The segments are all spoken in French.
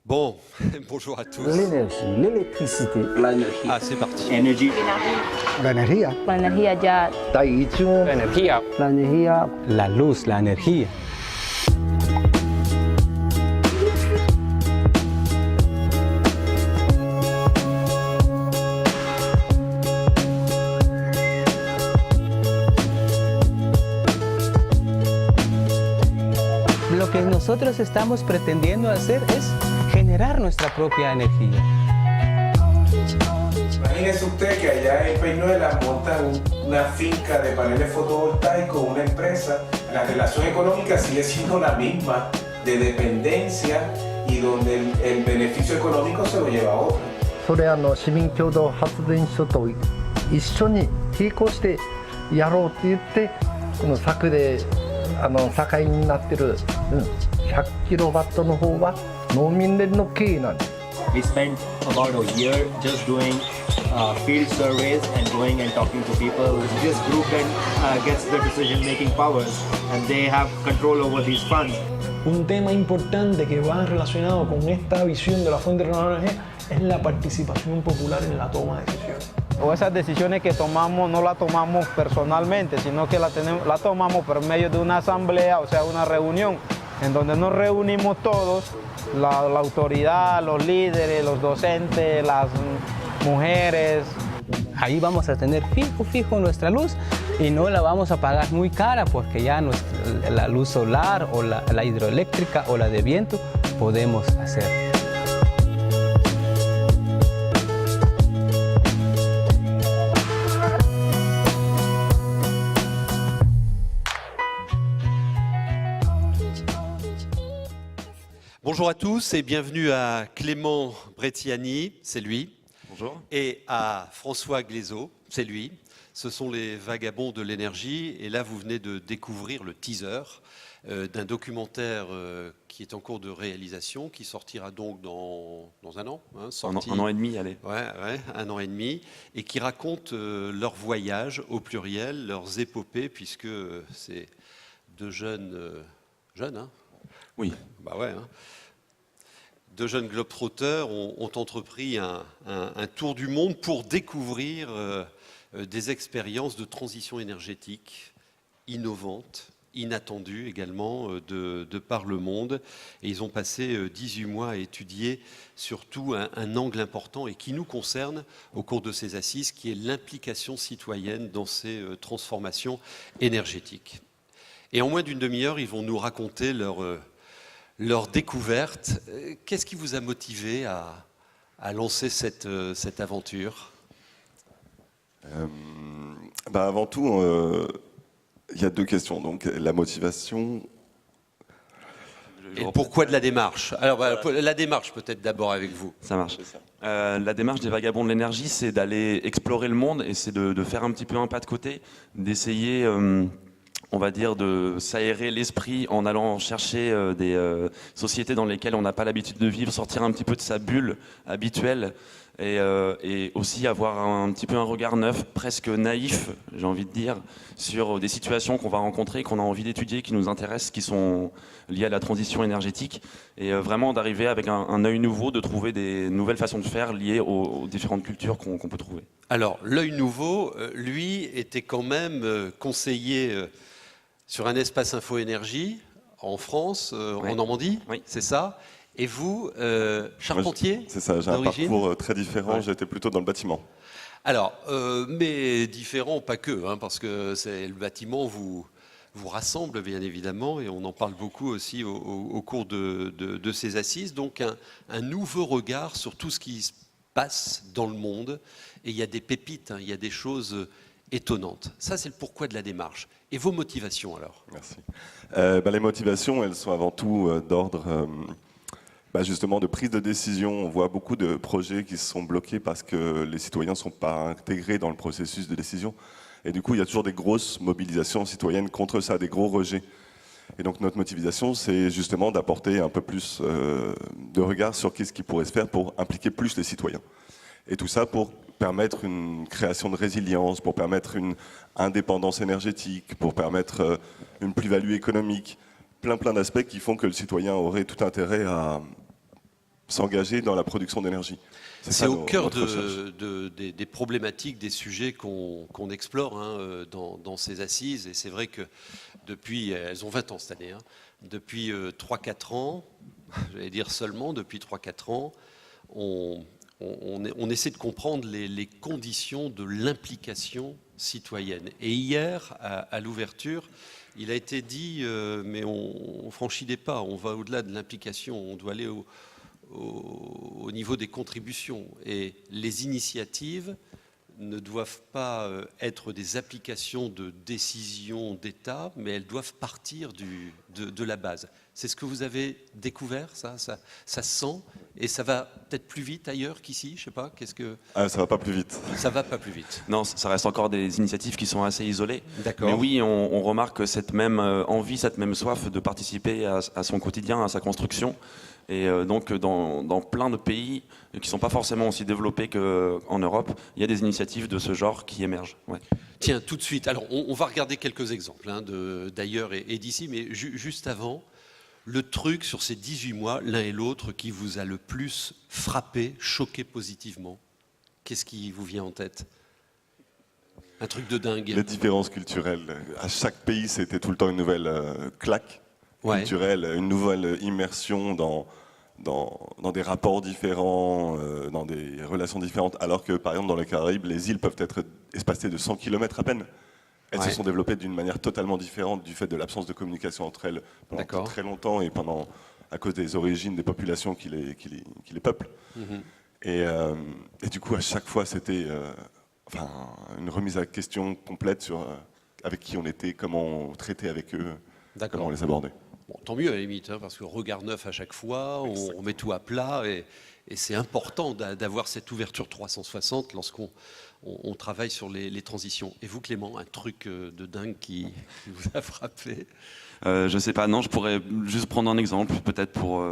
Bon, bonjour à tous. L'énergie, l'électricité. L'énergie. Ah, c'est parti. Energy. La energía. La energía ya. La energía. La energía. La luz, la energía. Lo que nosotros estamos pretendiendo hacer es generar nuestra propia energía. Imagínese usted que allá en Peñuelas montan una finca de paneles fotovoltaicos, una empresa, la relación económica sigue siendo la misma, de dependencia y donde el beneficio económico se lo lleva a otro. それ市民共同発電所と一緒に並行してやろうって言ってこの柵で境になってる100キロワットの方は農民連の経営なんです。 We spent about a year just doing field surveys and going and talking to people. This group then gets the decision-making powers and they have control over these funds. Un tema importante que va relacionado con esta visión de la fuente renovable de energía es la participación popular en la toma de decisiones. O esas decisiones que tomamos no las tomamos personalmente, sino que la tomamos por medio de una asamblea, o sea, una reunión, en donde nos reunimos todos, la autoridad, los líderes, los docentes, las mujeres. Ahí vamos a tener fijo nuestra luz y no la vamos a pagar muy cara porque ya la luz solar o la hidroeléctrica o la de viento podemos hacer. Bonjour à tous et bienvenue à Clément Brettiani, c'est lui. Bonjour. Et à François Glaiseau, c'est lui. Ce sont les vagabonds de l'énergie. Et là, vous venez de découvrir le teaser d'un documentaire qui est en cours de réalisation, qui sortira donc dans un an. Hein, un an et demi, allez. Ouais, un an et demi. Et qui raconte leur voyage au pluriel, leurs épopées, puisque c'est deux jeunes, hein. Oui. Bah ouais, hein. Deux jeunes globetrotters ont entrepris un tour du monde pour découvrir des expériences de transition énergétique innovantes, inattendues également de par le monde. Et ils ont passé 18 mois à étudier surtout un angle important et qui nous concerne au cours de ces assises, qui est l'implication citoyenne dans ces transformations énergétiques. Et en moins d'une demi-heure, ils vont nous raconter leur découverte. Qu'est-ce qui vous a motivé à lancer cette aventure ? Avant tout, il y a deux questions. Donc, la motivation... Et pourquoi de la démarche ? Alors, la démarche peut-être d'abord avec vous. Ça marche. La démarche des vagabonds de l'énergie, c'est d'aller explorer le monde et c'est de faire un petit peu un pas de côté, d'essayer... on va dire de s'aérer l'esprit en allant chercher des sociétés dans lesquelles on n'a pas l'habitude de vivre, sortir un petit peu de sa bulle habituelle et aussi avoir un petit peu un regard neuf, presque naïf, j'ai envie de dire, sur des situations qu'on va rencontrer, qu'on a envie d'étudier, qui nous intéressent, qui sont liées à la transition énergétique et vraiment d'arriver avec un œil nouveau, de trouver des nouvelles façons de faire liées aux différentes cultures qu'on peut trouver. Alors, l'œil nouveau, lui, était quand même conseiller... sur un espace info-énergie en France, oui. En Normandie, oui. C'est ça. Et vous, charpentier ? C'est ça, j'ai un parcours très différent, ouais. J'étais plutôt dans le bâtiment. Alors, mais différent, pas que, hein, parce que le bâtiment vous rassemble bien évidemment, et on en parle beaucoup aussi au cours de ces assises. Donc un nouveau regard sur tout ce qui se passe dans le monde. Et il y a des pépites, hein, il y a des choses... étonnante. Ça, c'est le pourquoi de la démarche. Et vos motivations, alors ? Merci. Les motivations, elles sont avant tout d'ordre justement de prise de décision. On voit beaucoup de projets qui se sont bloqués parce que les citoyens ne sont pas intégrés dans le processus de décision. Et du coup, il y a toujours des grosses mobilisations citoyennes contre ça, des gros rejets. Et donc, notre motivation, c'est justement d'apporter un peu plus de regard sur qu'est-ce qui pourrait se faire pour impliquer plus les citoyens. Et tout ça pour permettre une création de résilience, pour permettre une indépendance énergétique, pour permettre une plus-value économique, plein d'aspects qui font que le citoyen aurait tout intérêt s'engager dans la production d'énergie. C'est au cœur des problématiques, des sujets qu'on explore dans ces assises. Et c'est vrai que depuis, elles ont 20 ans cette année, depuis 3-4 ans, j'allais dire seulement, depuis 3-4 ans, on essaie de comprendre les conditions de l'implication citoyenne. Et hier, à l'ouverture, il a été dit, mais on franchit des pas, on va au-delà de l'implication, on doit aller au niveau des contributions. Et les initiatives ne doivent pas être des applications de décisions d'État, mais elles doivent partir de la base. C'est ce que vous avez découvert, ça se sent, et ça va peut-être plus vite ailleurs qu'ici, je sais pas, qu'est-ce que... Ah, ça va pas plus vite. Ça va pas plus vite. Non, ça reste encore des initiatives qui sont assez isolées. D'accord. Mais oui, on remarque cette même envie, cette même soif de participer à son quotidien, à sa construction. Et donc dans plein de pays qui ne sont pas forcément aussi développés qu'en Europe, il y a des initiatives de ce genre qui émergent. Ouais. Tiens, tout de suite, alors on va regarder quelques exemples d'ailleurs et d'ici, mais juste avant, le truc sur ces 18 mois, l'un et l'autre, qui vous a le plus frappé, choqué positivement, qu'est-ce qui vous vient en tête? Un truc de dingue. Les différences culturelles. À chaque pays, c'était tout le temps une nouvelle claque culturelle, une nouvelle immersion dans des rapports différents, dans des relations différentes. Alors que, par exemple, dans les Caraïbes, les îles peuvent être espacées de 100 km à peine. Elles se sont développées d'une manière totalement différente du fait de l'absence de communication entre elles pendant très longtemps et à cause des origines des populations qui les peuplent. Et du coup, à chaque fois, c'était une remise à question complète sur avec qui on était, comment on traitait avec eux, comment on les abordait. Bon, tant mieux à la limite, parce que regard neuf à chaque fois, on met tout à plat et c'est important d'avoir cette ouverture 360 lorsqu'on travaille sur les transitions. Et vous, Clément, un truc de dingue qui vous a frappé? Je sais pas, non, je pourrais juste prendre un exemple, peut-être pour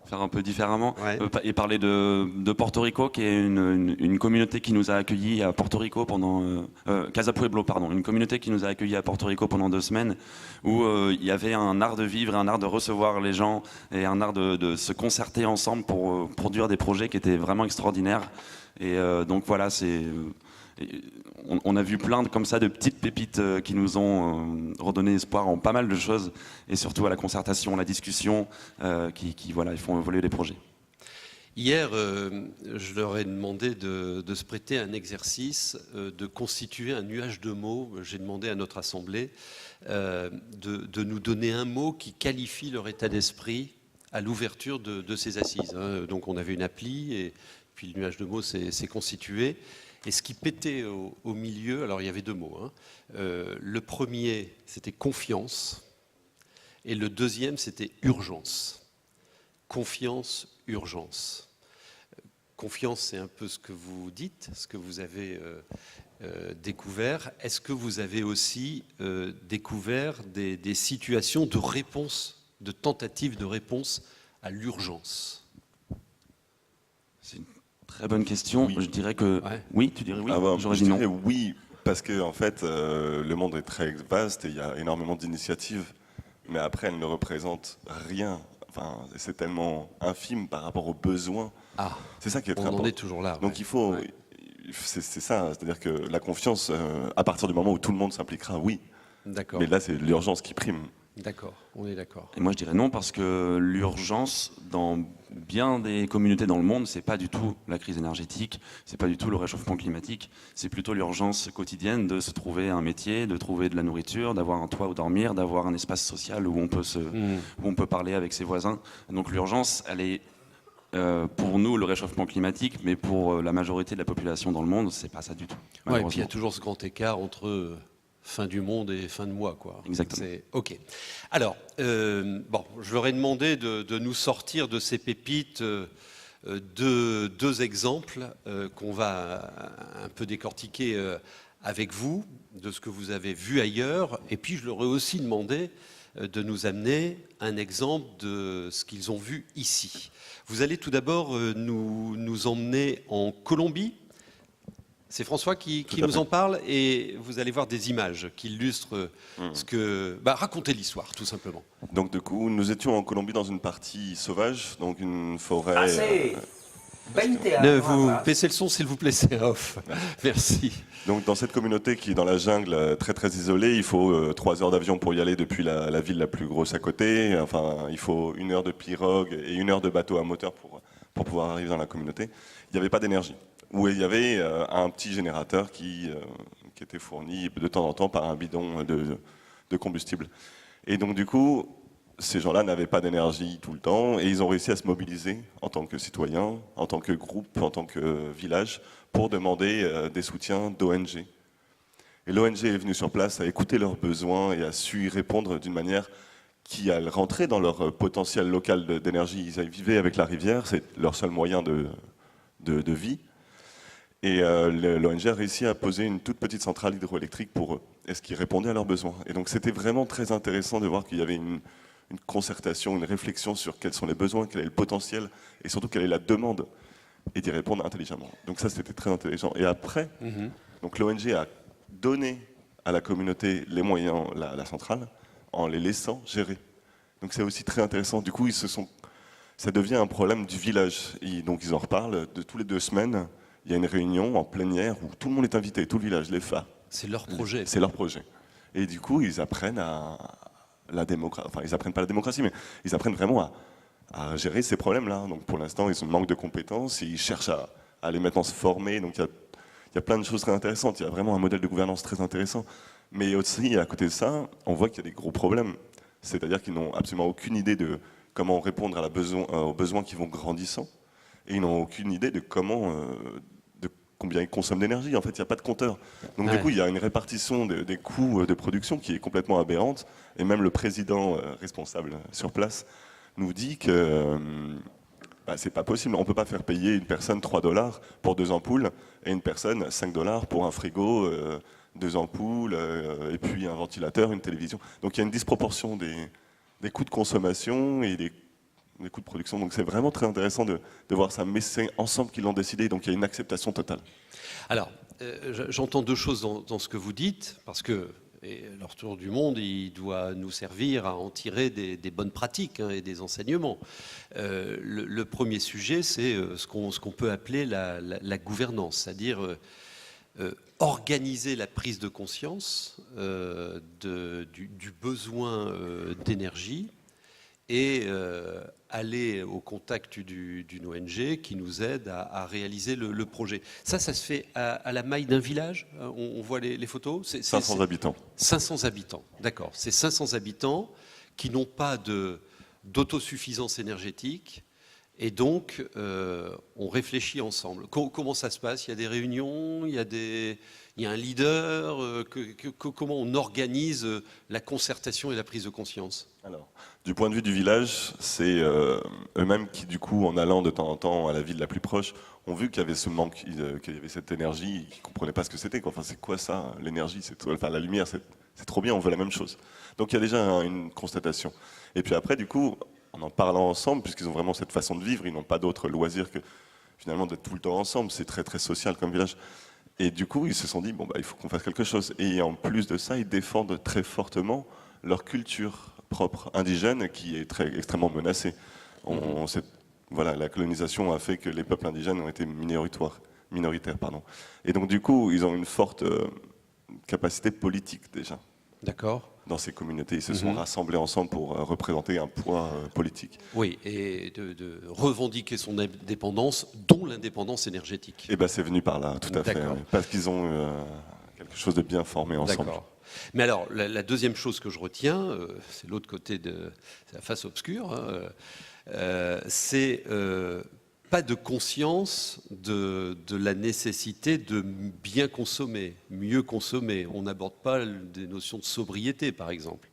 faire un peu différemment, et parler de Porto Rico, qui est une communauté qui nous a accueillis à Porto Rico pendant Casa Pueblo, pardon, une communauté qui nous a accueillis à Porto Rico pendant 2 semaines, où il y avait un art de vivre, un art de recevoir les gens, et un art de se concerter ensemble pour produire des projets qui étaient vraiment extraordinaires. Et donc voilà, on a vu plein comme ça de petites pépites qui nous ont redonné espoir en pas mal de choses, et surtout à la concertation, la discussion, qui voilà, ils font évoluer les projets. Hier, je leur ai demandé de se prêter à un exercice, de constituer un nuage de mots. J'ai demandé à notre assemblée de nous donner un mot qui qualifie leur état d'esprit à l'ouverture de ces assises. Donc on avait une appli, et puis le nuage de mots s'est constitué. Et ce qui pétait au milieu, alors il y avait 2 mots. Le premier, c'était confiance, et le deuxième, c'était urgence. Confiance, urgence. Confiance, c'est un peu ce que vous dites, ce que vous avez découvert. Est-ce que vous avez aussi découvert des situations de réponse, de tentatives de réponse à l'urgence? Très bonne question. Oui. Je dirais que oui. Tu dirais oui. J'aurais dit non. Oui, parce que en fait, le monde est très vaste et il y a énormément d'initiatives, mais après, elles ne représentent rien. Enfin, c'est tellement infime par rapport aux besoins. C'est ça qui est très important. On en est toujours là. Donc il faut, c'est ça, c'est-à-dire que la confiance, à partir du moment où tout le monde s'impliquera, oui. D'accord. Mais là, c'est l'urgence qui prime. D'accord, on est d'accord. Et moi, je dirais non, parce que l'urgence, dans bien des communautés dans le monde, c'est pas du tout la crise énergétique, c'est pas du tout le réchauffement climatique, c'est plutôt l'urgence quotidienne de se trouver un métier, de trouver de la nourriture, d'avoir un toit où dormir, d'avoir un espace social où on peut parler avec ses voisins. Donc l'urgence, elle est pour nous le réchauffement climatique, mais pour la majorité de la population dans le monde, c'est pas ça du tout. Ouais, et puis il y a toujours ce grand écart entre fin du monde et fin de mois, quoi. Exactement. Ok. Alors, je leur ai demandé de nous sortir de ces pépites deux exemples qu'on va un peu décortiquer avec vous, de ce que vous avez vu ailleurs. Et puis, je leur ai aussi demandé de nous amener un exemple de ce qu'ils ont vu ici. Vous allez tout d'abord nous emmener en Colombie. C'est François qui Tout à nous fait. en parle et vous allez voir des images qui illustrent ce que... racontez l'histoire, tout simplement. Donc du coup, nous étions en Colombie dans une partie sauvage, donc une forêt... Vous baissez le son, s'il vous plaît, c'est off. Merci. Donc dans cette communauté qui est dans la jungle, très très isolée, il faut 3 heures d'avion pour y aller depuis la ville la plus grosse à côté. Enfin, il faut 1 heure de pirogue et 1 heure de bateau à moteur pour pouvoir arriver dans la communauté. Il n'y avait pas d'énergie. Ou il y avait un petit générateur qui était fourni de temps en temps par un bidon de combustible. Et donc du coup, ces gens-là n'avaient pas d'énergie tout le temps et ils ont réussi à se mobiliser en tant que citoyens, en tant que groupe, en tant que village, pour demander des soutiens d'ONG. Et l'ONG est venue sur place, a écouté leurs besoins et a su y répondre d'une manière qui a rentré dans leur potentiel local d'énergie. Ils vivaient avec la rivière, c'est leur seul moyen de vie. Et l'ONG a réussi à poser une toute petite centrale hydroélectrique pour eux, et ce qui répondait à leurs besoins. Et donc c'était vraiment très intéressant de voir qu'il y avait une concertation, une réflexion sur quels sont les besoins, quel est le potentiel, et surtout quelle est la demande, et d'y répondre intelligemment. Donc ça, c'était très intelligent. Et après, donc l'ONG a donné à la communauté les moyens, la centrale, en les laissant gérer. Donc c'est aussi très intéressant. Du coup, ça devient un problème du village. Donc ils en reparlent tous les 2 semaines. Il y a une réunion en plénière où tout le monde est invité, tout le village, les phares. C'est leur projet. C'est leur projet. Et du coup, ils apprennent la démocratie. Enfin, ils apprennent pas la démocratie, mais ils apprennent vraiment à gérer ces problèmes-là. Donc pour l'instant, ils manquent de compétences et ils cherchent à les maintenant se former. Donc il y a plein de choses très intéressantes. Il y a vraiment un modèle de gouvernance très intéressant. Mais aussi, à côté de ça, on voit qu'il y a des gros problèmes. C'est-à-dire qu'ils n'ont absolument aucune idée de comment répondre aux besoins qui vont grandissant. Et ils n'ont aucune idée de combien ils consomment d'énergie. En fait, il n'y a pas de compteur. Donc du coup, il y a une répartition des coûts de production qui est complètement aberrante. Et même le président responsable sur place nous dit que c'est pas possible. On ne peut pas faire payer une personne 3 $ pour 2 ampoules et une personne 5 $ pour un frigo, 2 ampoules, et puis un ventilateur, une télévision. Donc il y a une disproportion des coûts de consommation et des coûts de production. Donc c'est vraiment très intéressant de voir ça. Mais c'est ensemble qu'ils l'ont décidé, donc il y a une acceptation totale. Alors, j'entends 2 choses dans ce que vous dites, parce que leur tour du monde, il doit nous servir à en tirer des bonnes pratiques et des enseignements. Le premier sujet, c'est ce qu'on peut appeler la gouvernance, c'est-à-dire organiser la prise de conscience du besoin d'énergie et aller au contact d'une ONG qui nous aide à réaliser le projet. Ça se fait à la maille d'un village. On voit les photos. 500 habitants. 500 habitants, d'accord. C'est 500 habitants qui n'ont pas d'autosuffisance énergétique. Et donc, on réfléchit ensemble. Comment ça se passe? Il y a des réunions, il y a un leader. Comment on organise la concertation et la prise de conscience? Alors, du point de vue du village, c'est eux-mêmes qui, du coup, en allant de temps en temps à la ville la plus proche, ont vu qu'il y avait ce manque, qu'il y avait cette énergie, qu'ils ne comprenaient pas ce que c'était. Enfin, c'est quoi ça, l'énergie? Enfin, la lumière, c'est trop bien, on veut la même chose. Donc, il y a déjà une constatation. Et puis après, du coup, en parlant ensemble, puisqu'ils ont vraiment cette façon de vivre, ils n'ont pas d'autre loisir que finalement d'être tout le temps ensemble. C'est très très social comme village. Et du coup, ils se sont dit, il faut qu'on fasse quelque chose. Et en plus de ça, ils défendent très fortement leur culture propre indigène qui est extrêmement menacée. La colonisation a fait que les peuples indigènes ont été minoritaires. Et donc du coup, ils ont une forte capacité politique déjà. D'accord. Dans ces communautés, ils se sont rassemblés ensemble pour représenter un poids politique. Oui, et de revendiquer son indépendance, dont l'indépendance énergétique. Et c'est venu par là, tout à fait. Oui. Parce qu'ils ont quelque chose de bien formé ensemble. D'accord. Mais alors, la deuxième chose que je retiens, c'est l'autre côté de la face obscure, c'est pas de conscience de la nécessité de bien consommer, mieux consommer. On n'aborde pas des notions de sobriété, par exemple.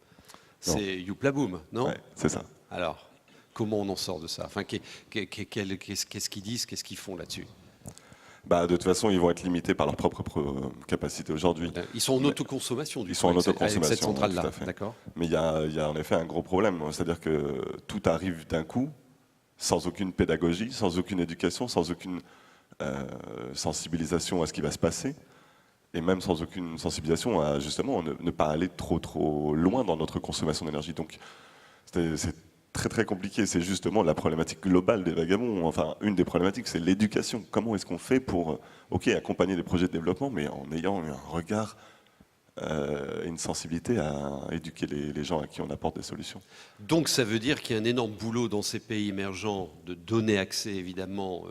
C'est youpla boum, non? Ouais, c'est ça. Alors, comment on en sort de ça? Enfin, qu'est-ce qu'ils disent, qu'est-ce qu'ils font là-dessus? De toute façon, ils vont être limités par leur propre capacité aujourd'hui. Ils sont en autoconsommation, du coup. Ils sont en autoconsommation, avec cette centrale-là, tout à fait. D'accord. Mais il y a en effet un gros problème, c'est-à-dire que tout arrive d'un coup, sans aucune pédagogie, sans aucune éducation, sans aucune sensibilisation à ce qui va se passer, et même sans aucune sensibilisation à justement ne pas aller trop loin dans notre consommation d'énergie. Donc c'est très très compliqué, c'est justement la problématique globale des vagabonds. Enfin, une des problématiques, c'est l'éducation. Comment est-ce qu'on fait pour accompagner des projets de développement, mais en ayant un regard et une sensibilité à éduquer les gens à qui on apporte des solutions. Donc ça veut dire qu'il y a un énorme boulot dans ces pays émergents de donner accès évidemment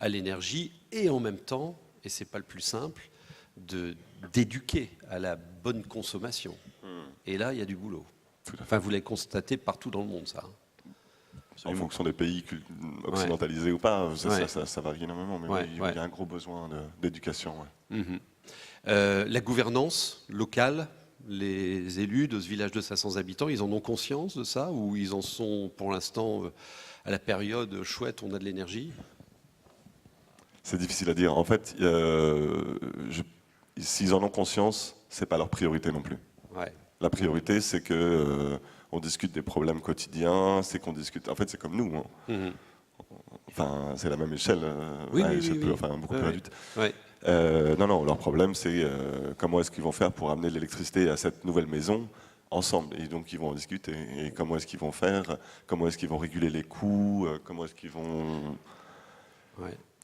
à l'énergie et en même temps, et c'est pas le plus simple, d'éduquer à la bonne consommation. Et là, il y a du boulot. Enfin, vous l'avez constaté partout dans le monde, ça. En fonction des pays occidentalisés ou pas, ça varie énormément, mais il y a un gros besoin d'éducation. La gouvernance locale, les élus de ce village de 500 habitants, ils en ont conscience de ça ou ils en sont pour l'instant à la période chouette, on a de l'énergie? C'est difficile à dire. En fait, s'ils en ont conscience, c'est pas leur priorité non plus. La priorité, c'est que on discute des problèmes quotidiens, c'est qu'on discute. En fait, c'est comme nous. Enfin, c'est la même échelle, beaucoup plus réduite. Non, leur problème, c'est comment est-ce qu'ils vont faire pour amener l'électricité à cette nouvelle maison ensemble. Et donc, ils vont en discuter. Et comment est-ce qu'ils vont faire? Comment est-ce qu'ils vont réguler les coûts? Comment est-ce qu'ils vont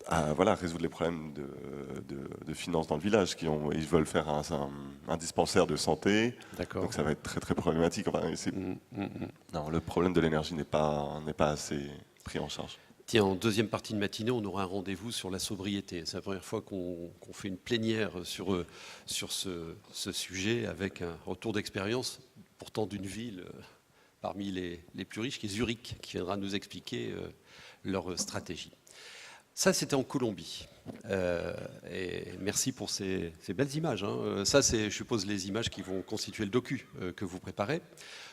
résoudre les problèmes de finances dans le village? Ils veulent faire un dispensaire de santé. Donc, ça va être très, très problématique. Enfin, non, le problème de l'énergie n'est pas assez pris en charge. Tiens, en deuxième partie de matinée, on aura un rendez-vous sur la sobriété. C'est la première fois qu'on fait une plénière sur ce sujet avec un retour d'expérience, pourtant d'une ville parmi les plus riches, qui est Zurich, qui viendra nous expliquer leur stratégie. Ça, c'était en Colombie. Et merci pour ces belles images. Ça, c'est, je suppose, les images qui vont constituer le docu que vous préparez.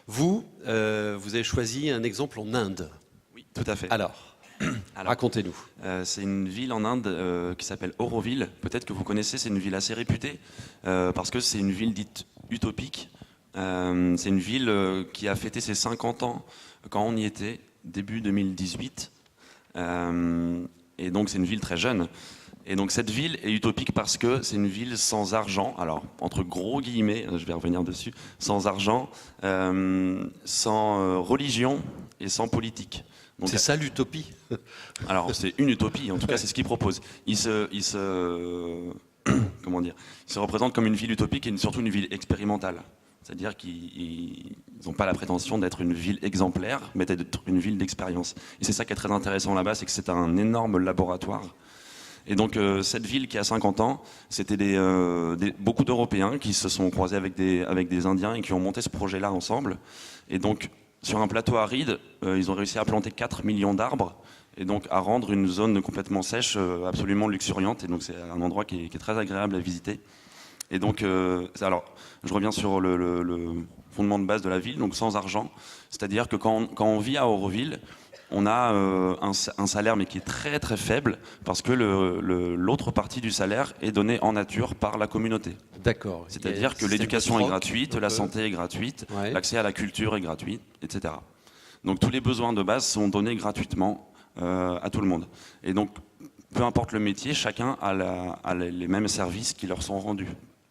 Vous avez choisi un exemple en Inde. Oui, tout à fait. Alors, racontez-nous. C'est une ville en Inde qui s'appelle Auroville. Peut-être que vous connaissez, c'est une ville assez réputée parce que c'est une ville dite utopique. C'est une ville qui a fêté ses 50 ans quand on y était, début 2018. Et donc c'est une ville très jeune. Et donc cette ville est utopique parce que c'est une ville sans argent, alors entre gros guillemets, je vais revenir dessus, sans argent, sans religion et sans politique. C'est ça l'utopie? Alors c'est une utopie, en tout cas c'est ce qu'ils proposent. Ils se représentent comme une ville utopique et surtout une ville expérimentale. C'est-à-dire qu'ils n'ont pas la prétention d'être une ville exemplaire, mais d'être une ville d'expérience. Et c'est ça qui est très intéressant là-bas, c'est que c'est un énorme laboratoire. Et donc cette ville qui a 50 ans, c'était beaucoup d'Européens qui se sont croisés avec des Indiens et qui ont monté ce projet-là ensemble. Et donc sur un plateau aride, ils ont réussi à planter 4 millions d'arbres et donc à rendre une zone complètement sèche absolument luxuriante. Et donc c'est un endroit qui est très agréable à visiter. Et donc, alors, je reviens sur le fondement de base de la ville, donc sans argent. C'est-à-dire que quand on vit à Auroville, on a un salaire mais qui est très très faible parce que l'autre partie du salaire est donnée en nature par la communauté. D'accord. C'est-à-dire que l'éducation est gratuite, la santé est gratuite, l'accès à la culture est gratuit, etc. Donc tous les besoins de base sont donnés gratuitement à tout le monde. Et donc, peu importe le métier, chacun a les mêmes services qui leur sont rendus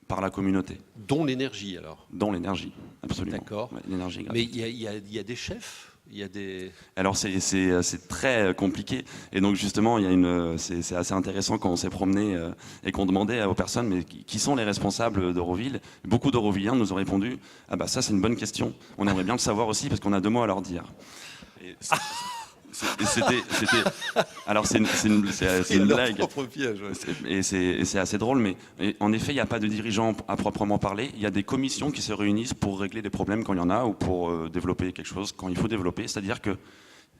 par la communauté. Dont l'énergie, alors? Dont l'énergie, absolument. D'accord. Ouais, l'énergie mais gratuite. il y a des chefs? Alors c'est très compliqué et donc justement c'est assez intéressant quand on s'est promené et qu'on demandait aux personnes mais qui sont les responsables d'Auroville. Beaucoup d'Aurovilliens nous ont répondu ah bah ça c'est une bonne question, on aimerait bien le savoir aussi parce qu'on a 2 mots à leur dire. Alors c'est une blague et c'est assez drôle, mais en effet il n'y a pas de dirigeants à proprement parler, il y a des commissions qui se réunissent pour régler des problèmes quand il y en a ou pour développer quelque chose quand il faut développer, c'est-à-dire que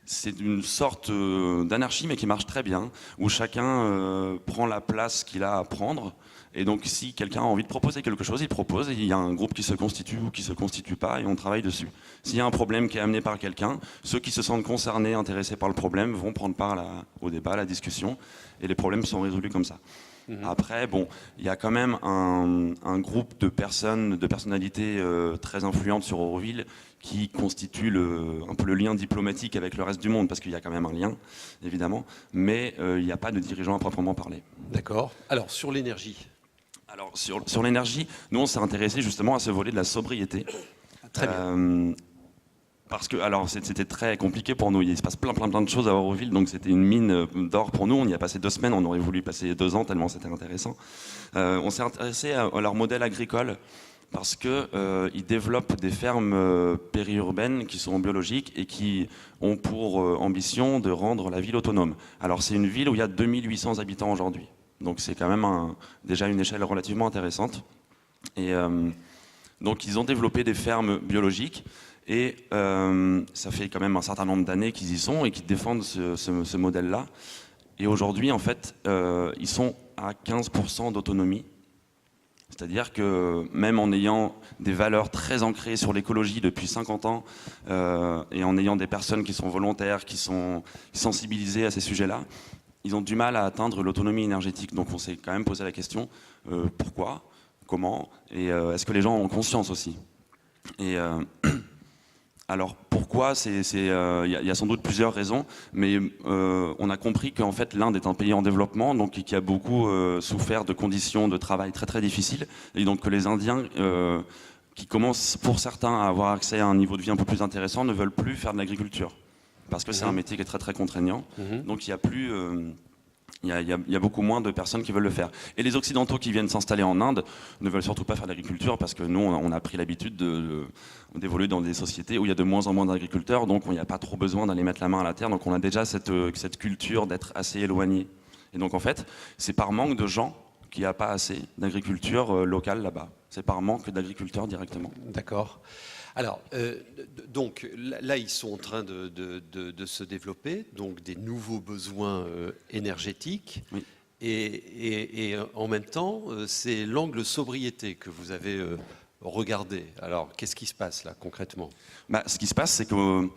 c'est une sorte d'anarchie mais qui marche très bien, où chacun prend la place qu'il a à prendre. Et donc si quelqu'un a envie de proposer quelque chose, il propose, et il y a un groupe qui se constitue ou qui se constitue pas, et on travaille dessus. S'il y a un problème qui est amené par quelqu'un, ceux qui se sentent concernés, intéressés par le problème, vont prendre part au débat, à la discussion, et les problèmes sont résolus comme ça. Après, bon, il y a quand même un groupe de personnes, de personnalités très influentes sur Auroville qui constituent un peu le lien diplomatique avec le reste du monde, parce qu'il y a quand même un lien, évidemment, mais il n'y a pas de dirigeants à proprement parler. D'accord. Alors, sur l'énergie. Alors, sur l'énergie, nous, on s'est intéressé justement à ce volet de la sobriété. Très bien. Parce que, alors, c'était très compliqué pour nous. Il se passe plein de choses à Auroville, donc c'était une mine d'or pour nous. On y a passé 2 semaines, on aurait voulu y passer 2 ans tellement c'était intéressant. On s'est intéressé à leur modèle agricole parce qu'ils développent des fermes périurbaines qui sont biologiques et qui ont pour ambition de rendre la ville autonome. Alors, c'est une ville où il y a 2800 habitants aujourd'hui. Donc, c'est quand même déjà une échelle relativement intéressante. Et donc, ils ont développé des fermes biologiques. Et ça fait quand même un certain nombre d'années qu'ils y sont et qu'ils défendent ce modèle-là. Et aujourd'hui, en fait, ils sont à 15% d'autonomie. C'est-à-dire que même en ayant des valeurs très ancrées sur l'écologie depuis 50 ans et en ayant des personnes qui sont volontaires, qui sont sensibilisées à ces sujets-là, ils ont du mal à atteindre l'autonomie énergétique. Donc on s'est quand même posé la question, pourquoi, comment, et est-ce que les gens ont conscience aussi ? Et alors pourquoi ? Il y a sans doute plusieurs raisons, mais on a compris qu'en fait l'Inde est un pays en développement, donc qui a beaucoup souffert de conditions de travail très très difficiles, et donc que les Indiens qui commencent pour certains à avoir accès à un niveau de vie un peu plus intéressant ne veulent plus faire de l'agriculture, parce que c'est un métier qui est très très contraignant, donc il y a plus... Il y a beaucoup moins de personnes qui veulent le faire. Et les Occidentaux qui viennent s'installer en Inde ne veulent surtout pas faire d'agriculture parce que nous, on a pris l'habitude d'évoluer dans des sociétés où il y a de moins en moins d'agriculteurs, donc il n'y a pas trop besoin d'aller mettre la main à la terre, donc on a déjà cette culture d'être assez éloigné. Et donc en fait, c'est par manque de gens qu'il n'y a pas assez d'agriculture locale là-bas. C'est par manque d'agriculteurs directement. D'accord. Alors, donc là, ils sont en train de se développer, donc des nouveaux besoins énergétiques. Oui. Et en même temps, c'est l'angle sobriété que vous avez regardé. Alors, qu'est-ce qui se passe là, concrètement ? Ce qui se passe, c'est qu'on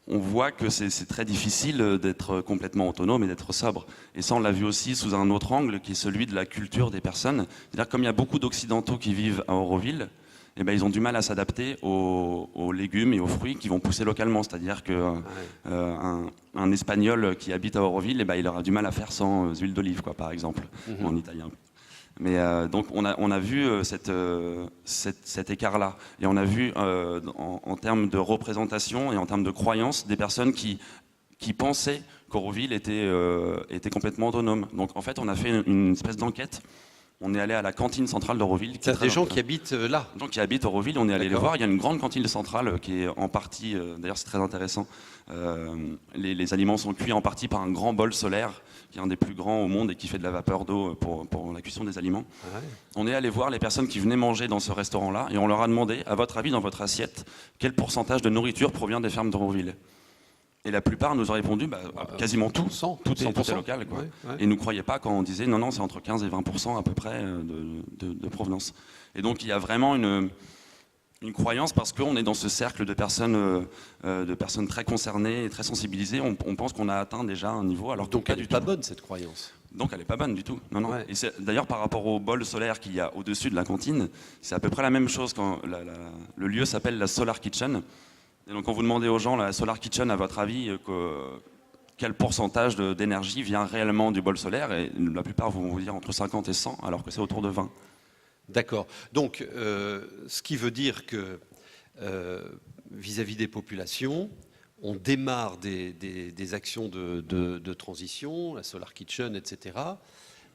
voit que c'est très difficile d'être complètement autonome et d'être sobre. Et ça, on l'a vu aussi sous un autre angle, qui est celui de la culture des personnes. C'est-à-dire, comme il y a beaucoup d'Occidentaux qui vivent à Auroville, eh ben, ils ont du mal à s'adapter aux légumes et aux fruits qui vont pousser localement. C'est-à-dire qu'un Espagnol qui habite à Auroville, eh ben, il aura du mal à faire sans huile d'olive, par exemple, en italien. Mais donc on a vu cet écart-là. Et on a vu en termes de représentation et en termes de croyances des personnes qui pensaient qu'Auroville était complètement autonome. Donc en fait, on a fait une espèce d'enquête. On est allé à la cantine centrale d'Auroville. C'est des gens qui habitent là. Des gens qui habitent Auroville, on est allé les voir. Il y a une grande cantine centrale qui est en partie, d'ailleurs c'est très intéressant, les aliments sont cuits en partie par un grand bol solaire, qui est un des plus grands au monde et qui fait de la vapeur d'eau pour la cuisson des aliments. Ouais. On est allé voir les personnes qui venaient manger dans ce restaurant-là et on leur a demandé, à votre avis, dans votre assiette, quel pourcentage de nourriture provient des fermes d'Auroville ? Et la plupart nous ont répondu quasiment tout, tout est local. Quoi. Ouais, ouais. Et ils ne nous croyaient pas quand on disait non, c'est entre 15 et 20% à peu près de provenance. Et donc il y a vraiment une croyance parce qu'on est dans ce cercle de personnes très concernées et très sensibilisées. On pense qu'on a atteint déjà un niveau. Alors donc elle n'est pas bonne cette croyance. Donc elle n'est pas bonne du tout. Non. Ouais. Et c'est, d'ailleurs par rapport au bol solaire qu'il y a au-dessus de la cantine, c'est à peu près la même chose quand le lieu s'appelle la Solar Kitchen. Et donc quand vous demandez aux gens, la Solar Kitchen, à votre avis, quel pourcentage d'énergie vient réellement du bol solaire, et la plupart vont vous dire entre 50 et 100, alors que c'est autour de 20. D'accord. Donc, ce qui veut dire que vis-à-vis des populations, on démarre des actions de transition, la Solar Kitchen, etc.,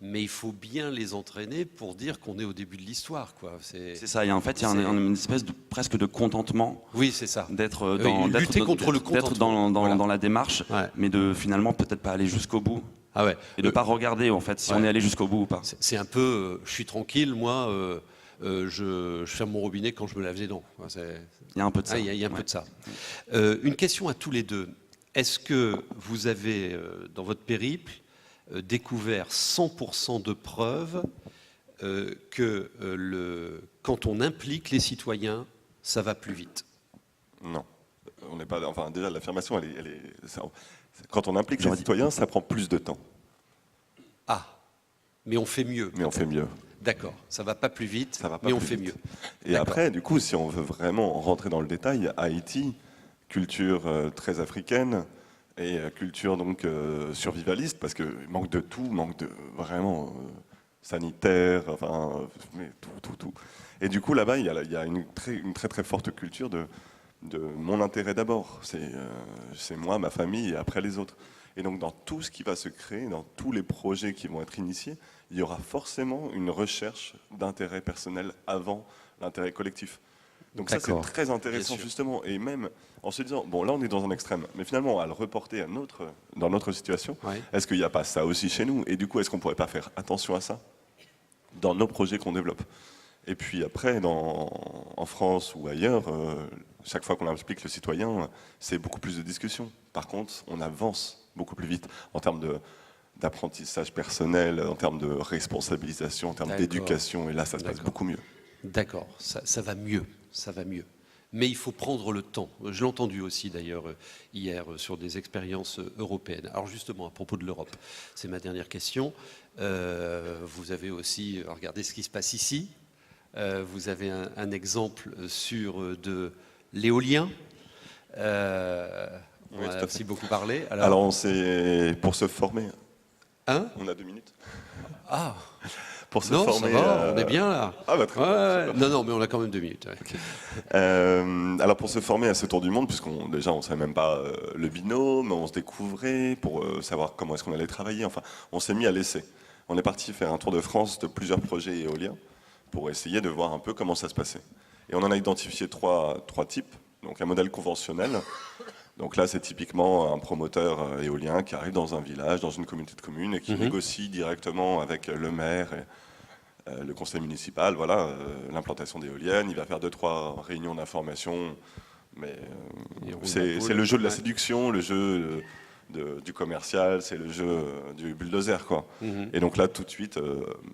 mais il faut bien les entraîner pour dire qu'on est au début de l'histoire, quoi. C'est ça. Et en fait, il y a une espèce presque de contentement. Oui, c'est ça. Lutter contre le contentement. D'être dans la démarche, ouais. Mais de finalement peut-être pas aller jusqu'au bout. Ah ouais. Et de ne pas regarder en fait si on est allé jusqu'au bout ou pas. C'est un peu, je suis tranquille, moi, je ferme mon robinet quand je me lave les dents. Il y a un peu de ça. Il y a un peu de ça. Une question à tous les deux. Est-ce que vous avez, dans votre périple, découvert 100% de preuves que quand on implique les citoyens, ça va plus vite? Non. On n'est pas, enfin, déjà, l'affirmation, Quand on implique les citoyens, ça prend plus de temps. Ah, mais on fait mieux. Mais on fait mieux. D'accord, ça va pas plus vite, Ça va pas mais on plus fait vite. mieux. Et après, du coup, si on veut vraiment rentrer dans le détail, Haïti, culture très africaine et culture donc survivaliste, parce qu'il manque de tout, manque de vraiment sanitaire, enfin, mais tout. Et du coup, là-bas, il y a une très forte culture de mon intérêt d'abord. C'est moi, ma famille, et après les autres. Et donc, dans tout ce qui va se créer, dans tous les projets qui vont être initiés, il y aura forcément une recherche d'intérêt personnel avant l'intérêt collectif. Donc ça, c'est très intéressant, justement. Et même en se disant, bon, là, on est dans un extrême, mais finalement, à le reporter dans notre situation, est-ce qu'il n'y a pas ça aussi chez nous? Et du coup, est-ce qu'on ne pourrait pas faire attention à ça dans nos projets qu'on développe? Et puis après, en France ou ailleurs, chaque fois qu'on implique le citoyen, c'est beaucoup plus de discussions. Par contre, on avance beaucoup plus vite en termes d'apprentissage personnel, en termes de responsabilisation, en termes d'éducation. Et là, ça se passe beaucoup mieux. D'accord, ça va mieux, ça va mieux. Mais il faut prendre le temps. Je l'ai entendu aussi d'ailleurs hier sur des expériences européennes. Alors justement, à propos de l'Europe, c'est ma dernière question. Vous avez aussi regardé ce qui se passe ici. Vous avez un exemple sur de l'éolien. On a aussi beaucoup parlé. Alors c'est pour se former. Hein? On a 2 minutes. Ah. Pour se non, former, ça va, on est bien là. Ah bah très bien. Non, mais on a quand même 2 minutes. Ouais. Okay. Alors pour se former à ce tour du monde, puisqu'on déjà on savait même pas le binôme, on se découvrait pour savoir comment est-ce qu'on allait travailler. Enfin, on s'est mis à l'essai. On est parti faire un tour de France de plusieurs projets éoliens pour essayer de voir un peu comment ça se passait. Et on en a identifié trois types. Donc un modèle conventionnel. Donc là, c'est typiquement un promoteur éolien qui arrive dans un village, dans une communauté de communes et qui négocie directement avec le maire et le conseil municipal. Voilà, l'implantation d'éoliennes. Il va faire 2-3 réunions d'information. Mais c'est le jeu de la séduction, le jeu du commercial, c'est le jeu du bulldozer, quoi. Et donc là, tout de suite,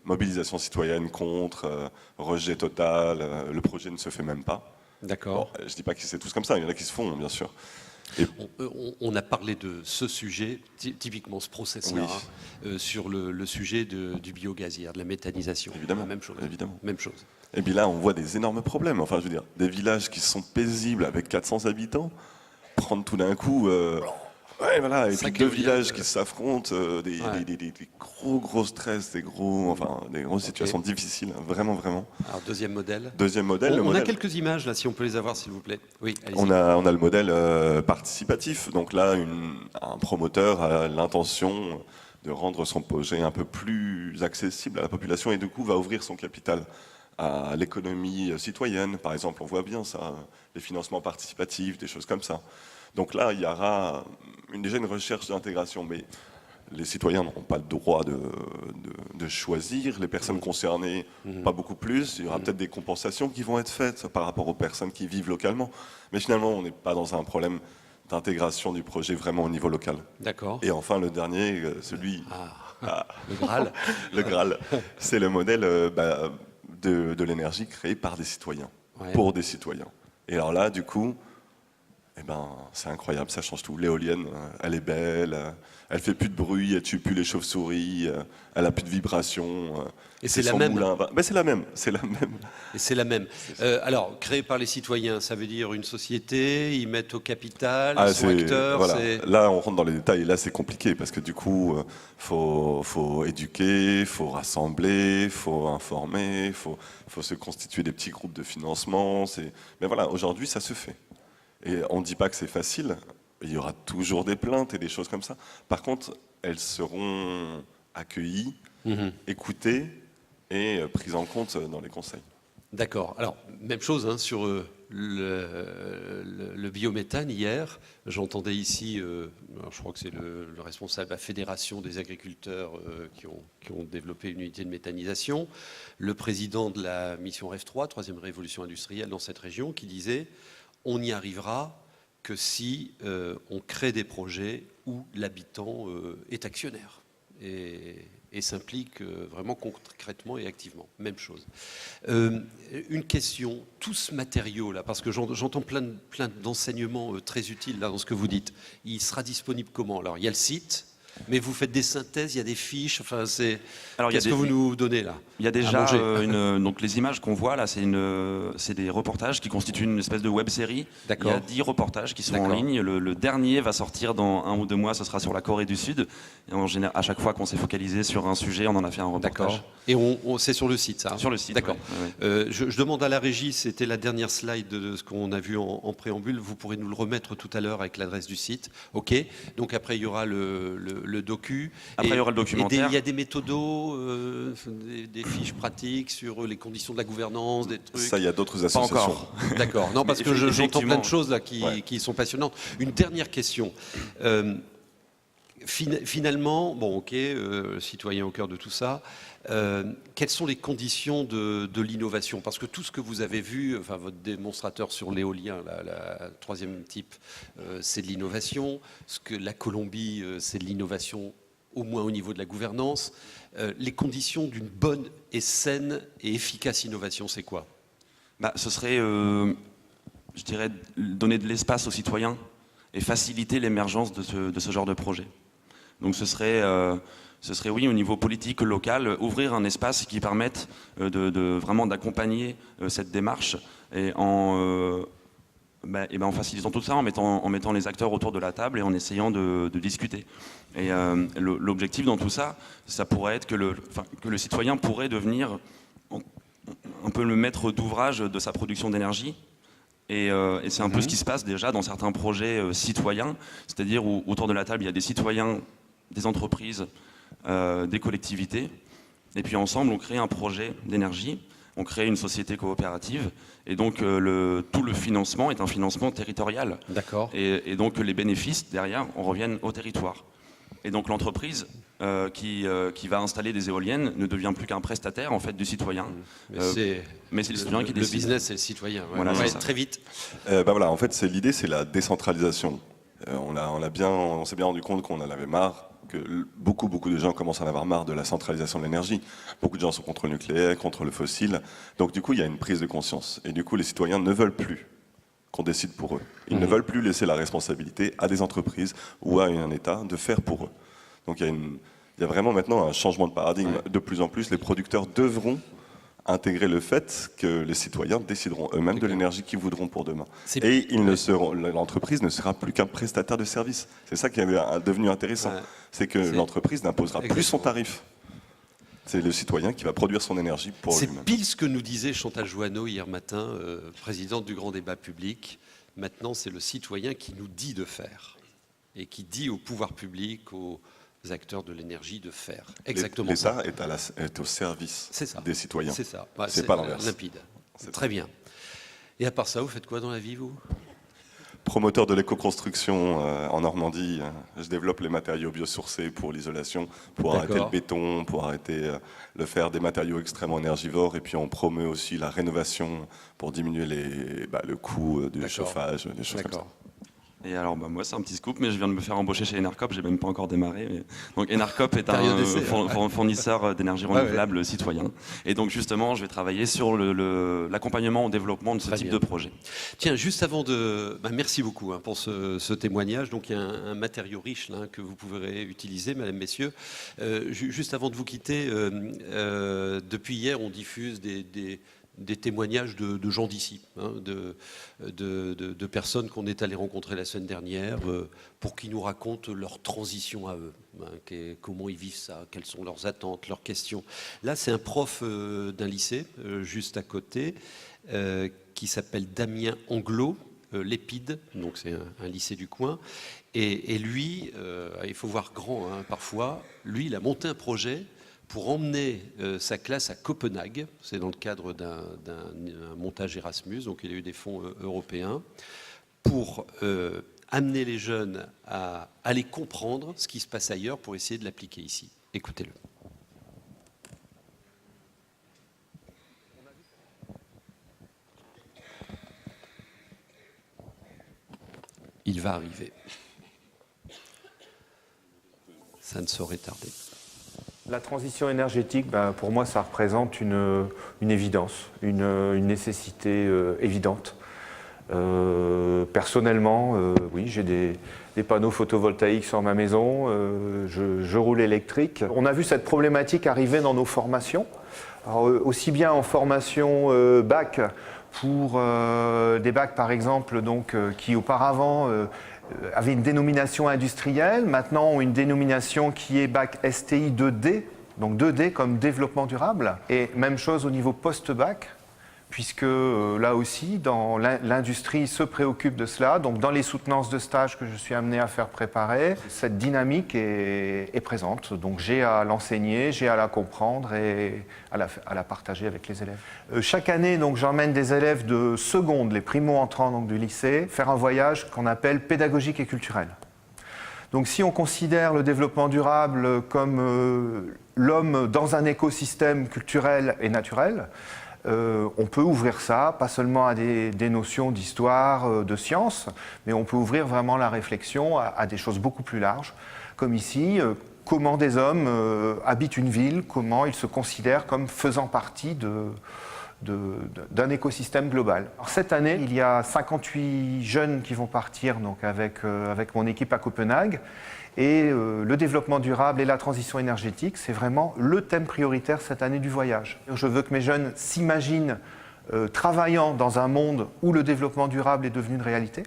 mobilisation citoyenne contre, rejet total, le projet ne se fait même pas. D'accord. Bon, je dis pas que c'est tous comme ça, il y en a qui se font, bien sûr. Et on a parlé de ce sujet, typiquement ce process-là, sur le sujet du biogaz hier, de la méthanisation. Évidemment. Même chose. Évidemment. Même chose. Et puis là, on voit des énormes problèmes. Enfin, je veux dire, des villages qui sont paisibles avec 400 habitants, prendre tout d'un coup... ouais, voilà, et puis 2 villages qui s'affrontent, des gros stress, des grosses situations difficiles, vraiment. Alors, deuxième modèle. On a quelques images, là, si on peut les avoir, s'il vous plaît. Oui, on a le modèle participatif. Donc là, un promoteur a l'intention de rendre son projet un peu plus accessible à la population et du coup va ouvrir son capital à l'économie citoyenne. Par exemple, on voit bien ça, les financements participatifs, des choses comme ça. Donc là, il y aura déjà une recherche d'intégration, mais les citoyens n'auront pas le droit de choisir, les personnes concernées, pas beaucoup plus. Il y aura peut-être des compensations qui vont être faites par rapport aux personnes qui vivent localement. Mais finalement, on n'est pas dans un problème d'intégration du projet vraiment au niveau local. D'accord. Et enfin, le dernier, celui... le Graal. Le Graal, c'est le modèle de l'énergie créée par des citoyens, pour des citoyens. Et alors là, du coup... Eh ben, c'est incroyable, ça change tout. L'éolienne, elle est belle, elle fait plus de bruit, elle tue plus les chauves-souris, elle a plus de vibrations. Et c'est la même. Ben, c'est la même. Et c'est la même. Alors, créé par les citoyens, ça veut dire une société, ils mettent au capital, ils sont acteurs. Voilà. Là, on rentre dans les détails, et là, c'est compliqué, parce que du coup, faut éduquer, faut rassembler, faut informer, faut se constituer des petits groupes de financement. Mais voilà, aujourd'hui, ça se fait. Et on ne dit pas que c'est facile, il y aura toujours des plaintes et des choses comme ça. Par contre, elles seront accueillies, écoutées et prises en compte dans les conseils. D'accord. Alors, même chose sur le biométhane hier. J'entendais ici, je crois que c'est le responsable de la Fédération des agriculteurs qui ont développé une unité de méthanisation, le président de la mission REF3, troisième révolution industrielle dans cette région, qui disait... On n'y arrivera que si on crée des projets où l'habitant est actionnaire. Et et s'impliquent vraiment concrètement et activement. Même chose. Une question, tout ce matériau-là, parce que j'entends plein d'enseignements très utiles là, dans ce que vous dites, il sera disponible comment? Alors, il y a le site, mais vous faites des synthèses, il y a des fiches, enfin, qu'est-ce que vous nous donnez là? Il y a déjà donc les images qu'on voit là, c'est des reportages qui constituent une espèce de web-série. Il y a 10 reportages qui sont en ligne. Le dernier va sortir dans 1 ou 2 mois, ce sera sur la Corée du Sud. Et en général, à chaque fois qu'on s'est focalisé sur un sujet, on en a fait un reportage. Et c'est sur le site, ça? Sur le site, d'accord. Ouais. Je demande à la régie, c'était la dernière slide de ce qu'on a vu en préambule. Vous pourrez nous le remettre tout à l'heure avec l'adresse du site. OK. Donc après, il y aura le docu. Après, il y aura le documentaire. Il y a des méthodos, des fiches pratiques sur les conditions de la gouvernance, des trucs. Ça, il y a d'autres associations. Pas encore. D'accord. Non, parce que j'entends plein de choses là qui sont passionnantes. Une dernière question. Finalement, bon, ok, citoyen au cœur de tout ça, quelles sont les conditions de l'innovation? Parce que tout ce que vous avez vu, enfin votre démonstrateur sur l'éolien, la troisième type, c'est de l'innovation. Ce que la Colombie, c'est de l'innovation, au moins au niveau de la gouvernance. Les conditions d'une bonne et saine et efficace innovation, c'est quoi? Ce serait, je dirais, donner de l'espace aux citoyens et faciliter l'émergence de ce genre de projet. Donc ce serait, oui, au niveau politique local, ouvrir un espace qui permette vraiment d'accompagner cette démarche et en facilitant tout ça, en mettant les acteurs autour de la table et en essayant de discuter. Et l'objectif dans tout ça, ça pourrait être que le citoyen pourrait devenir un peu le maître d'ouvrage de sa production d'énergie. Et c'est un peu ce qui se passe déjà dans certains projets citoyens, c'est-à-dire où autour de la table, il y a des citoyens, des entreprises, des collectivités, et puis ensemble, on crée un projet d'énergie, on crée une société coopérative, et donc tout le financement est un financement territorial. D'accord. Et donc les bénéfices, derrière, on revienne au territoire. Et donc l'entreprise qui va installer des éoliennes ne devient plus qu'un prestataire en fait du citoyen. Mais c'est le citoyen qui décide. Le business, c'est le citoyen. Ouais. Voilà, Ouais, très vite. Voilà, en fait, l'idée, c'est la décentralisation. On s'est bien rendu compte qu'on en avait marre, que beaucoup de gens commencent à en avoir marre de la centralisation de l'énergie. Beaucoup de gens sont contre le nucléaire, contre le fossile. Donc du coup, il y a une prise de conscience. Et du coup, les citoyens ne veulent plus qu'on décide pour eux. Ils ne veulent plus laisser la responsabilité à des entreprises ou à un État de faire pour eux. Donc il y a vraiment maintenant un changement de paradigme. Ouais. De plus en plus, les producteurs devront intégrer le fait que les citoyens décideront eux-mêmes de l'énergie qu'ils voudront pour demain. Et l'entreprise ne sera plus qu'un prestataire de service. C'est ça qui est devenu intéressant. Ouais. C'est que l'entreprise n'imposera plus son tarif. C'est le citoyen qui va produire son énergie pour lui-même. C'est pile ce que nous disait Chantal Jouanneau hier matin, présidente du grand débat public. Maintenant, c'est le citoyen qui nous dit de faire et qui dit au pouvoir public, aux acteurs de l'énergie de faire. Exactement. L'État est au service des citoyens. C'est ça. C'est pas l'inverse. Limpide. C'est très bien. Et à part ça, vous faites quoi dans la vie, vous ? Promoteur de l'éco-construction en Normandie, je développe les matériaux biosourcés pour l'isolation, pour arrêter le béton, pour arrêter le fer des matériaux extrêmement énergivores, et puis on promeut aussi la rénovation pour diminuer le coût du chauffage, des choses comme ça. Et alors, moi, c'est un petit scoop, mais je viens de me faire embaucher chez Enercop, j'ai même pas encore démarré. Mais... Donc, Enercop est un fournisseur d'énergie renouvelable citoyen. Et donc, justement, je vais travailler sur l'accompagnement au développement de ce type de projet. Tiens, juste avant de... merci beaucoup pour ce témoignage. Donc, il y a un matériau riche là, que vous pourrez utiliser, mesdames, messieurs. Juste avant de vous quitter, depuis hier, on diffuse des témoignages de gens d'ici, de personnes qu'on est allé rencontrer la semaine dernière pour qu'ils nous racontent leur transition à eux, comment ils vivent ça, quelles sont leurs attentes, leurs questions. Là, c'est un prof d'un lycée, juste à côté, qui s'appelle Damien Anglot, l'Épide, donc c'est un lycée du coin. Et lui, il faut voir grand parfois, lui, il a monté un projet pour emmener sa classe à Copenhague, c'est dans le cadre d'un montage Erasmus, donc il a eu des fonds européens, pour amener les jeunes à aller comprendre ce qui se passe ailleurs pour essayer de l'appliquer ici. Écoutez-le. Il va arriver. Ça ne saurait tarder. La transition énergétique, pour moi, ça représente une évidence, une nécessité évidente. Personnellement, oui, j'ai des panneaux photovoltaïques sur ma maison, je roule électrique. On a vu cette problématique arriver dans nos formations, alors, aussi bien en formation bac, pour des bacs par exemple donc, qui auparavant avaient une dénomination industrielle, maintenant ont une dénomination qui est bac STI 2D, donc 2D comme développement durable, et même chose au niveau post-bac, puisque là aussi, l'industrie se préoccupe de cela. Donc dans les soutenances de stage que je suis amené à faire préparer, cette dynamique est présente. Donc j'ai à l'enseigner, j'ai à la comprendre et à la partager avec les élèves. Chaque année, j'emmène des élèves de seconde, les primo-entrants donc, du lycée, faire un voyage qu'on appelle pédagogique et culturel. Donc si on considère le développement durable comme l'homme dans un écosystème culturel et naturel, on peut ouvrir ça, pas seulement à des notions d'histoire, de sciences, mais on peut ouvrir vraiment la réflexion à des choses beaucoup plus larges, comme ici, comment des hommes habitent une ville, comment ils se considèrent comme faisant partie d'un écosystème global. Alors, cette année, il y a 58 jeunes qui vont partir donc, avec mon équipe à Copenhague. Et le développement durable et la transition énergétique, c'est vraiment le thème prioritaire cette année du voyage. Je veux que mes jeunes s'imaginent travaillant dans un monde où le développement durable est devenu une réalité.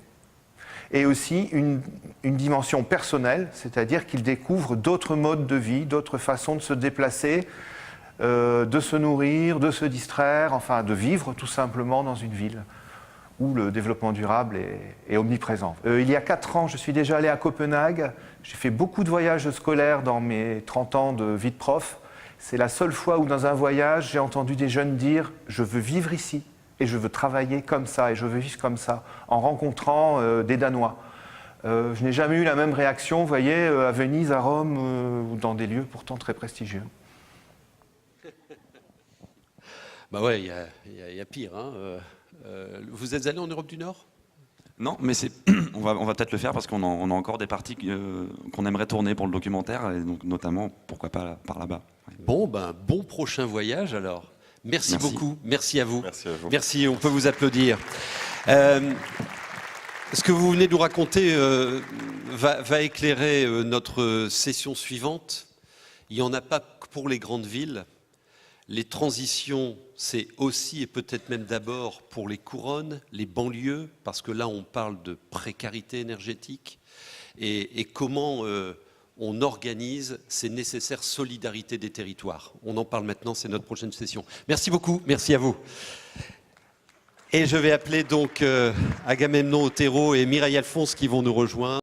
Et aussi une dimension personnelle, c'est-à-dire qu'ils découvrent d'autres modes de vie, d'autres façons de se déplacer, de se nourrir, de se distraire, enfin de vivre tout simplement dans une ville où le développement durable est omniprésent. Il y a 4 ans, je suis déjà allé à Copenhague. J'ai fait beaucoup de voyages scolaires dans mes 30 ans de vie de prof. C'est la seule fois où dans un voyage, j'ai entendu des jeunes dire « je veux vivre ici et je veux travailler comme ça et je veux vivre comme ça » en rencontrant des Danois. Je n'ai jamais eu la même réaction, vous voyez, à Venise, à Rome ou dans des lieux pourtant très prestigieux. Bah ouais, il y a pire, hein. Vous êtes allé en Europe du Nord ? Non, mais on va peut-être le faire parce qu'on a encore des parties qu'on aimerait tourner pour le documentaire, et donc notamment, pourquoi pas par là-bas. Bon prochain voyage alors. Merci beaucoup, merci à vous. Merci à vous. Merci, on peut vous applaudir. Ce que vous venez de nous raconter va éclairer notre session suivante. Il n'y en a pas que pour les grandes villes. Les transitions, c'est aussi et peut-être même d'abord pour les couronnes, les banlieues, parce que là on parle de précarité énergétique et comment on organise ces nécessaires solidarités des territoires. On en parle maintenant, c'est notre prochaine session. Merci beaucoup, merci à vous. Et je vais appeler donc Agamemnon Otero et Mireille Alphonse qui vont nous rejoindre.